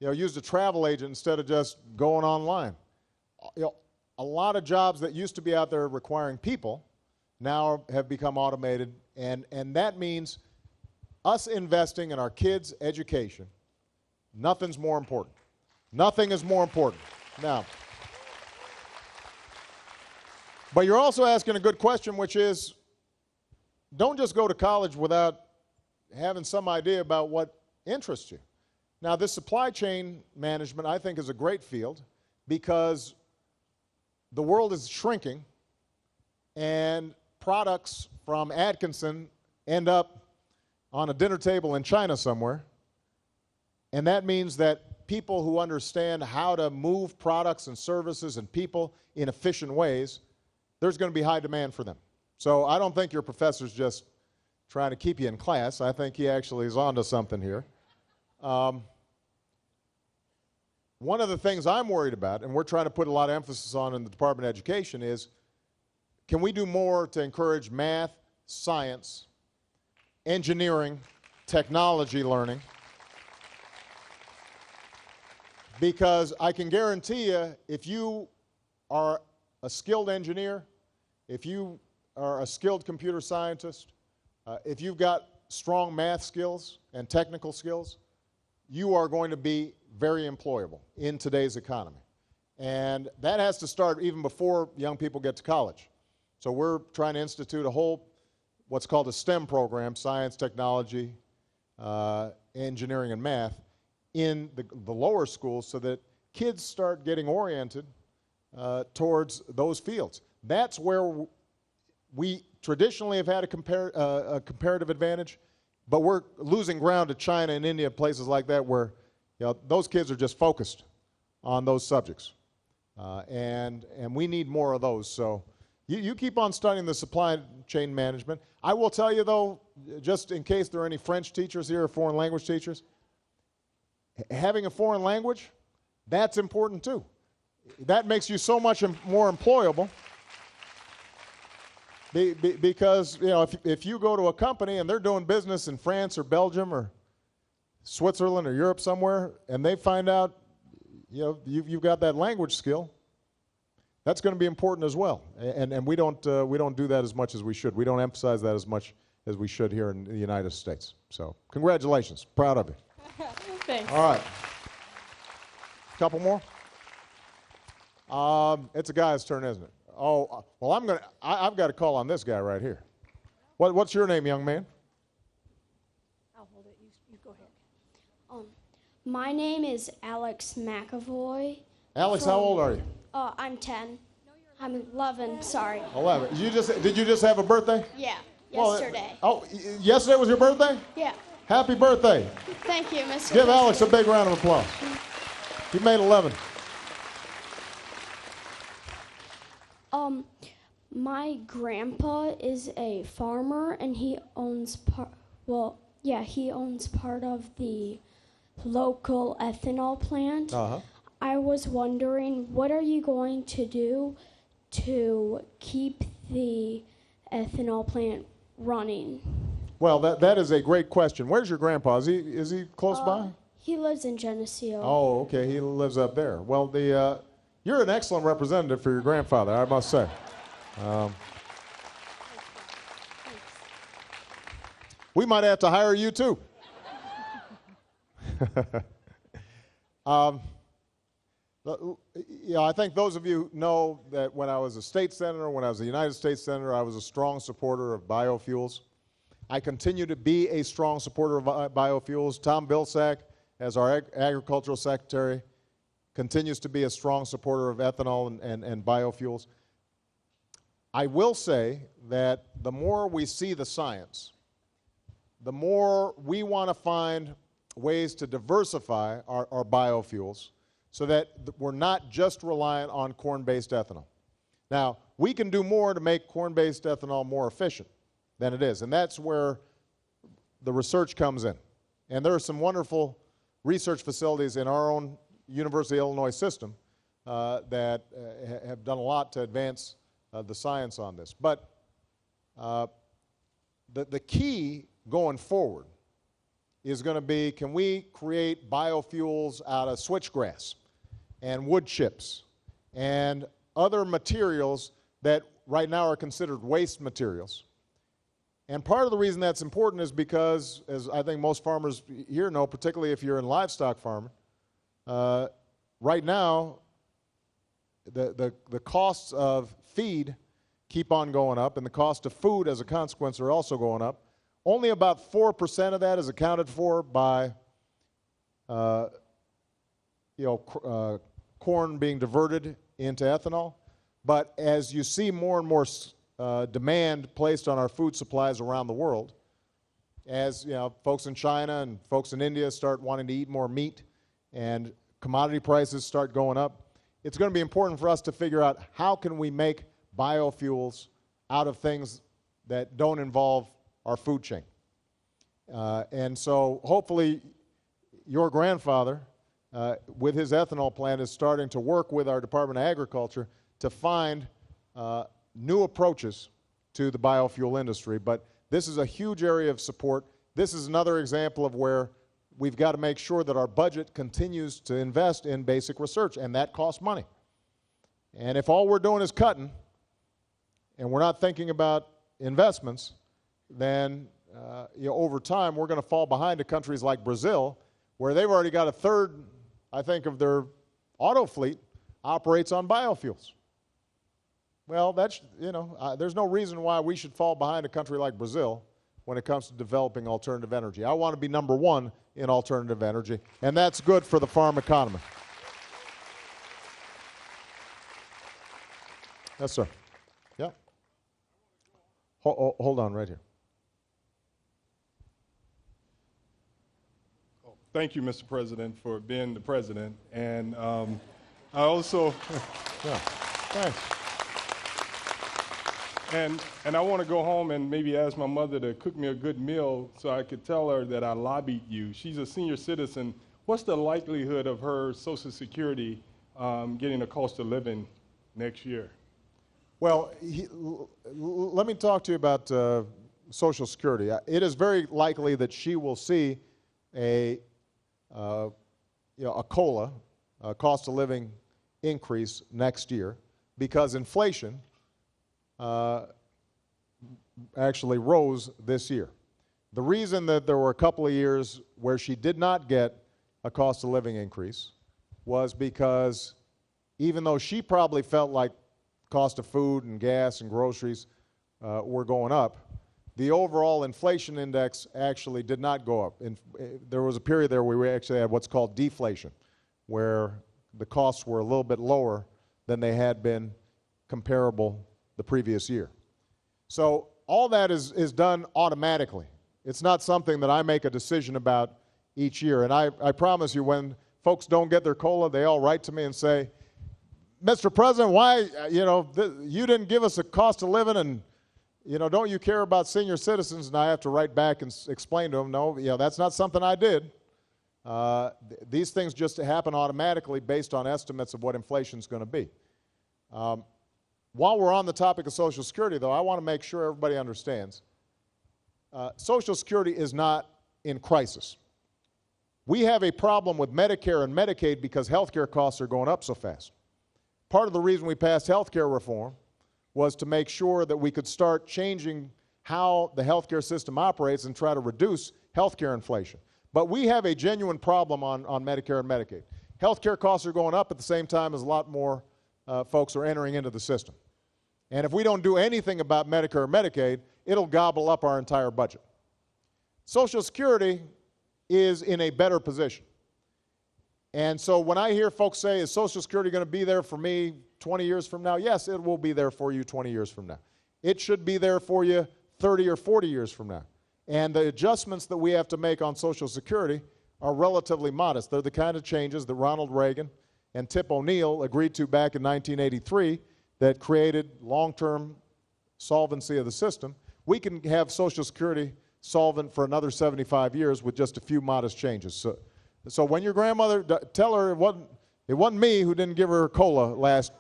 used a travel agent instead of just going online? A lot of jobs that used to be out there requiring people now have become automated, and that means us investing in our kids' education. Nothing's more important. Nothing is more important. Now, but you're also asking a good question, which is, don't just go to college without having some idea about what interests you. Now, this supply chain management, I think, is a great field because the world is shrinking and products from Atkinson end up on a dinner table in China somewhere. And that means that people who understand how to move products and services and people in efficient ways, there's going to be high demand for them. So I don't think your professor's just trying to keep you in class. I think he actually is onto something here. One of the things I'm worried about, and we're trying to put a lot of emphasis on in the Department of Education, is can we do more to encourage math, science, engineering, technology learning? Because I can guarantee you, if you are a skilled engineer, if you are a skilled computer scientist, if you've got strong math skills and technical skills, you are going to be very employable in today's economy. And that has to start even before young people get to college. So we're trying to institute a whole, what's called a STEM program, science, technology, engineering, and math, in the lower schools so that kids start getting oriented towards those fields. That's where we traditionally have had a comparative advantage, but we're losing ground to China and India, places like that, where those kids are just focused on those subjects. And we need more of those. So you keep on studying the supply chain management. I will tell you, though, just in case there are any French teachers here or foreign language teachers, having a foreign language, that's important too. That makes you so much more employable. Because if you go to a company and they're doing business in France or Belgium or Switzerland or Europe somewhere, and they find out you've got that language skill, that's going to be important as well. And we don't do that as much as we should. We don't emphasize that as much as we should here in the United States. So congratulations, proud of you. Thanks. All right, couple more. It's a guy's turn, isn't it? Oh, well, I've got a call on this guy right here. What's your name, young man? I'll hold it. You go ahead. My name is Alex McAvoy. Alex, how old are you? I'm 10. I'm 11. Sorry. 11. Did you just have a birthday? Yeah. Well, Yesterday. Yesterday was your birthday? Yeah. Happy birthday. Thank you, Mr. Give President. Alex a big round of applause. He made 11. My grandpa is a farmer, and he owns part of the local ethanol plant. Uh-huh. I was wondering, what are you going to do to keep the ethanol plant running? Well, that is a great question. Where's your grandpa? Is he close by? He lives in Geneseo. Oh, okay. He lives up there. Well, you're an excellent representative for your grandfather, I must say. We might have to hire you too. I think those of you know that when I was a state senator, when I was a United States senator, I was a strong supporter of biofuels. I continue to be a strong supporter of biofuels. Tom Vilsack, as our agricultural secretary, continues to be a strong supporter of ethanol and biofuels. I will say that the more we see the science, the more we want to find ways to diversify our biofuels so that we're not just reliant on corn-based ethanol. Now, we can do more to make corn-based ethanol more efficient than it is, and that's where the research comes in. And there are some wonderful research facilities in our own University of Illinois system that have done a lot to advance the science on this. But the key going forward is going to be, can we create biofuels out of switchgrass and wood chips and other materials that right now are considered waste materials. And part of the reason that's important is because, as I think most farmers here know, particularly if you're in livestock farming, right now the costs of feed keep on going up, and the cost of food as a consequence are also going up. Only about 4% of that is accounted for by corn being diverted into ethanol. But as you see more and more demand placed on our food supplies around the world, as folks in China and folks in India start wanting to eat more meat and commodity prices start going up, it's going to be important for us to figure out how can we make biofuels out of things that don't involve our food chain. And so hopefully your grandfather, with his ethanol plant, is starting to work with our Department of Agriculture to find new approaches to the biofuel industry. But this is a huge area of support. This is another example of where we've got to make sure that our budget continues to invest in basic research, and that costs money. And if all we're doing is cutting, and we're not thinking about investments, then over time we're going to fall behind to countries like Brazil, where they've already got a third, I think, of their auto fleet operates on biofuels. Well, that's, there's no reason why we should fall behind a country like Brazil when it comes to developing alternative energy. I want to be number one in alternative energy, and that's good for the farm economy. Yes, sir. Yeah. Hold on right here. Thank you, Mr. President, for being the president. And I also... Yeah, thanks. And I want to go home and maybe ask my mother to cook me a good meal so I could tell her that I lobbied you. She's a senior citizen. What's the likelihood of her Social Security getting a cost of living next year? Well, let me talk to you about Social Security. It is very likely that she will see a COLA, a cost of living increase next year, because inflation actually rose this year. The reason that there were a couple of years where she did not get a cost of living increase was because even though she probably felt like cost of food and gas and groceries were going up, the overall inflation index actually did not go up. There was a period there where we actually had what's called deflation, where the costs were a little bit lower than they had been comparable the previous year. So all that is done automatically. It's not something that I make a decision about each year. And I promise you, when folks don't get their COLA, they all write to me and say, Mr. President, why, you didn't give us a cost of living, and, don't you care about senior citizens? And I have to write back and explain to them, no, that's not something I did. These things just happen automatically based on estimates of what inflation is going to be. While we're on the topic of Social Security, though, I want to make sure everybody understands Social Security is not in crisis. We have a problem with Medicare and Medicaid because health care costs are going up so fast. Part of the reason we passed health care reform was to make sure that we could start changing how the health care system operates and try to reduce health care inflation. But we have a genuine problem on Medicare and Medicaid. Health care costs are going up at the same time as a lot more folks are entering into the system. And if we don't do anything about Medicare or Medicaid, it'll gobble up our entire budget. Social Security is in a better position. And so when I hear folks say, is Social Security going to be there for me 20 years from now? Yes, it will be there for you 20 years from now. It should be there for you 30 or 40 years from now. And the adjustments that we have to make on Social Security are relatively modest. They're the kind of changes that Ronald Reagan and Tip O'Neill agreed to back in 1983 that created long-term solvency of the system. We can have Social Security solvent for another 75 years with just a few modest changes. So when your grandmother, tell her it wasn't me who didn't give her a COLA last,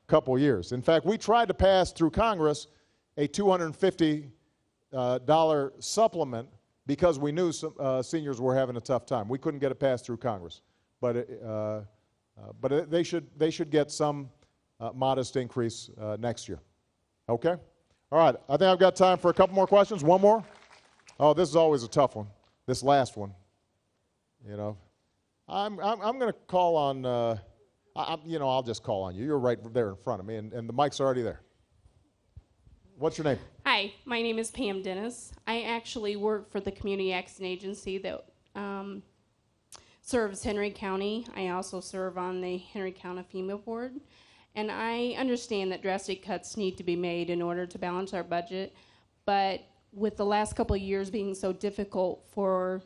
couple years. In fact, we tried to pass through Congress a $250 supplement because we knew seniors were having a tough time. We couldn't get it passed through Congress, but they should get some modest increase next year. Okay. All right. I think I've got time for a couple more questions. One more. Oh, this is always a tough one. This last one. You know, I'm going to call on. I'll just call on you. You're right there in front of me, and the mic's already there. What's your name? Hi, my name is Pam Dennis. I actually work for the Community Action Agency that serves Henry County. I also serve on the Henry County FEMA board. And I understand that drastic cuts need to be made in order to balance our budget. But with the last couple of years being so difficult for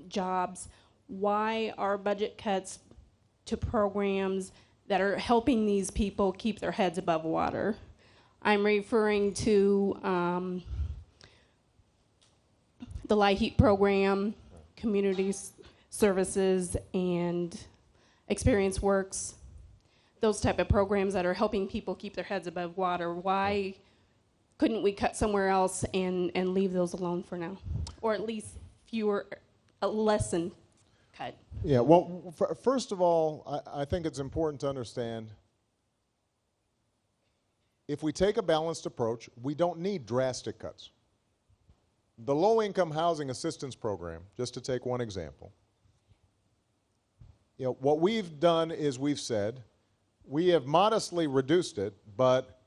jobs, why are budget cuts to programs that are helping these people keep their heads above water? I'm referring to the Light Heat program, community services, and Experience Works, those type of programs that are helping people keep their heads above water. Why couldn't we cut somewhere else and leave those alone for now? Or at least a lesson cut? Yeah, well, first of all, I think it's important to understand if we take a balanced approach, we don't need drastic cuts. The low-income housing assistance program, just to take one example, what we've done is we've said we have modestly reduced it, but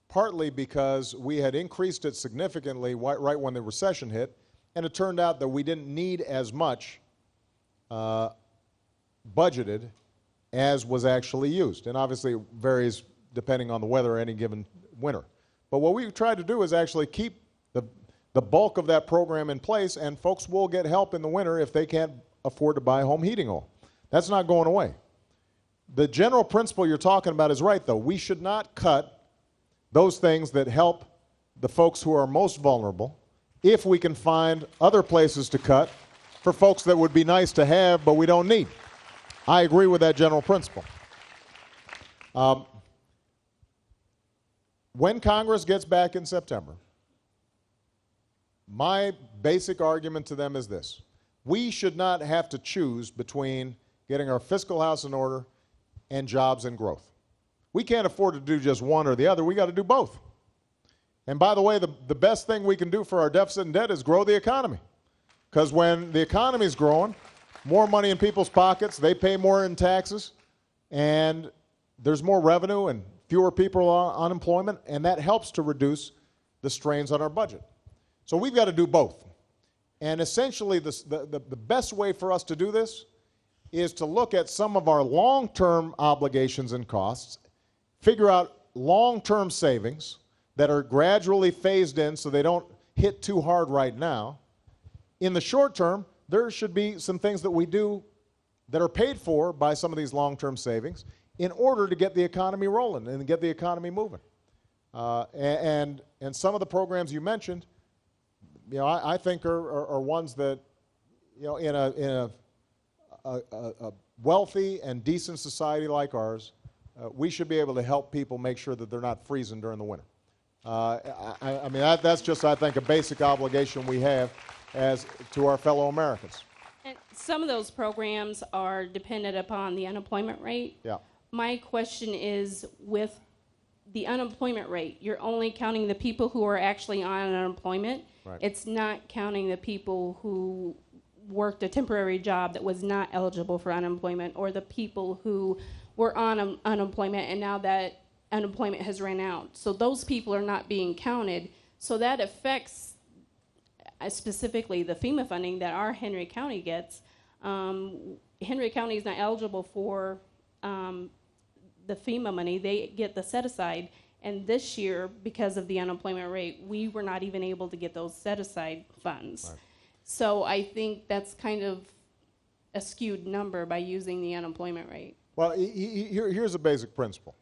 partly because we had increased it significantly right when the recession hit, and it turned out that we didn't need as much budgeted as was actually used. And obviously it varies depending on the weather any given winter. But what we've tried to do is actually keep the bulk of that program in place, and folks will get help in the winter if they can't afford to buy home heating oil. That's not going away. The general principle you're talking about is right, though. We should not cut those things that help the folks who are most vulnerable if we can find other places to cut for folks that would be nice to have but we don't need. I agree with that general principle. When Congress gets back in September, my basic argument to them is this. We should not have to choose between getting our fiscal house in order and jobs and growth. We can't afford to do just one or the other. We got to do both. And by the way, the best thing we can do for our deficit and debt is grow the economy. Because when the economy is growing, more money in people's pockets, they pay more in taxes, and there's more revenue and fewer people on unemployment, and that helps to reduce the strains on our budget. So we've got to do both. And essentially, the best way for us to do this is to look at some of our long-term obligations and costs, figure out long-term savings that are gradually phased in so they don't hit too hard right now. In the short term, there should be some things that we do that are paid for by some of these long-term savings in order to get the economy rolling and get the economy moving. And some of the programs you mentioned, I think are ones that, in a wealthy and decent society like ours, we should be able to help people make sure that they're not freezing during the winter. I mean, that's just, I think, a basic obligation we have as to our fellow Americans. And some of those programs are dependent upon the unemployment rate. Yeah. My question is, with the unemployment rate, you're only counting the people who are actually on unemployment. Right. It's not counting the people who worked a temporary job that was not eligible for unemployment, or the people who were on unemployment and now that unemployment has ran out. So those people are not being counted. So that affects specifically the FEMA funding that our Henry County gets. Henry County is not eligible for the FEMA money. They get the set-aside. And this year, because of the unemployment rate, we were not even able to get those set-aside funds. Right. So I think that's kind of a skewed number by using the unemployment rate. Well, here's a basic principle.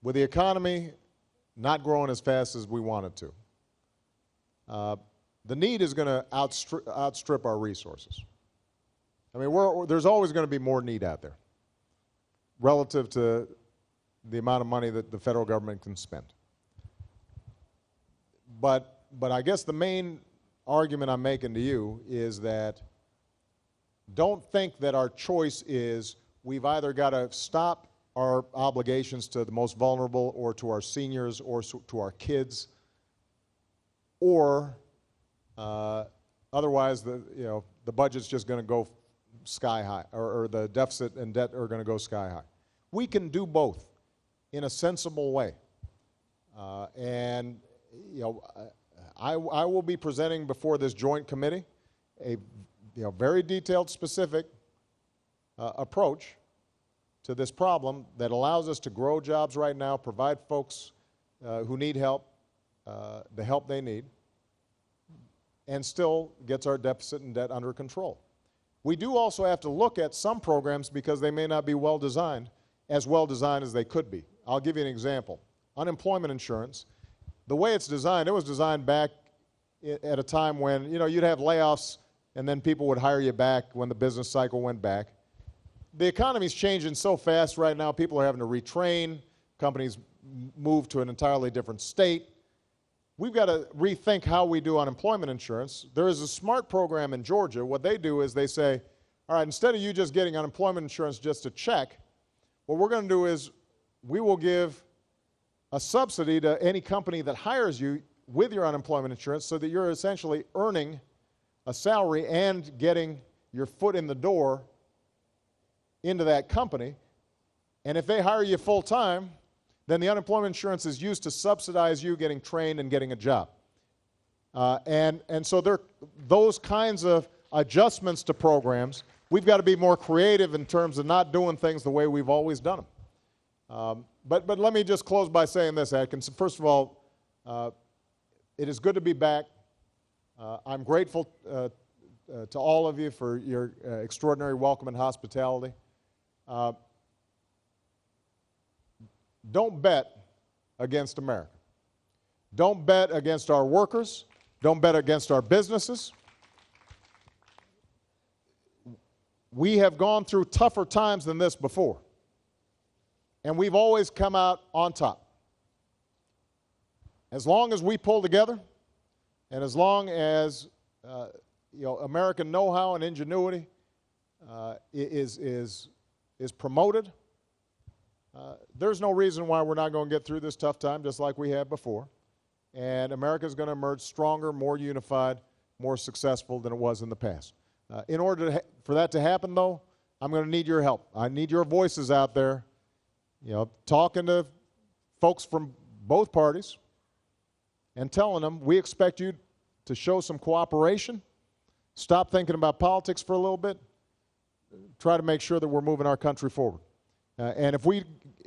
With the economy not growing as fast as we want it to, the need is going to outstrip our resources. I mean, there's always going to be more need out there relative to the amount of money that the federal government can spend. But I guess the main argument I'm making to you is that don't think that our choice is we've either got to stop our obligations to the most vulnerable or to our seniors or to our kids, or otherwise the budget's just going to go sky high, or the deficit and debt are going to go sky high. We can do both in a sensible way. And I will be presenting before this joint committee a very detailed, specific approach to this problem that allows us to grow jobs right now, provide folks who need help the help they need, and still gets our deficit and debt under control. We do also have to look at some programs because they may not be well designed as they could be. I'll give you an example. Unemployment insurance, the way it's designed, it was designed back at a time when you'd have layoffs and then people would hire you back when the business cycle went back. The economy's changing so fast right now, people are having to retrain, companies move to an entirely different state. We've got to rethink how we do unemployment insurance. There is a SMART program in Georgia. What they do is they say, all right, instead of you just getting unemployment insurance just a check, what we're going to do is we will give a subsidy to any company that hires you with your unemployment insurance so that you're essentially earning a salary and getting your foot in the door into that company. And if they hire you full time, then the unemployment insurance is used to subsidize you getting trained and getting a job. And so those kinds of adjustments to programs, we've got to be more creative in terms of not doing things the way we've always done them. But let me just close by saying this, Atkinson. First of all, it is good to be back. I'm grateful to all of you for your extraordinary welcome and hospitality. Don't bet against America. Don't bet against our workers. Don't bet against our businesses. We have gone through tougher times than this before, and we've always come out on top. As long as we pull together, and as long as American know-how and ingenuity is promoted, there's no reason why we're not going to get through this tough time just like we have before. And America's going to emerge stronger, more unified, more successful than it was in the past. In order for that to happen, though, I'm going to need your help. I need your voices out there, talking to folks from both parties and telling them we expect you to show some cooperation, stop thinking about politics for a little bit, try to make sure that we're moving our country forward. And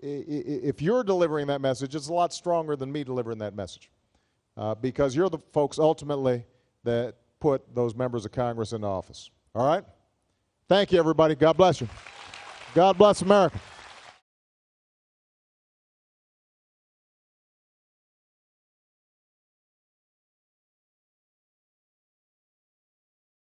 if you're delivering that message, it's a lot stronger than me delivering that message, because you're the folks ultimately that put those members of Congress into office. All right? Thank you, everybody. God bless you. God bless America.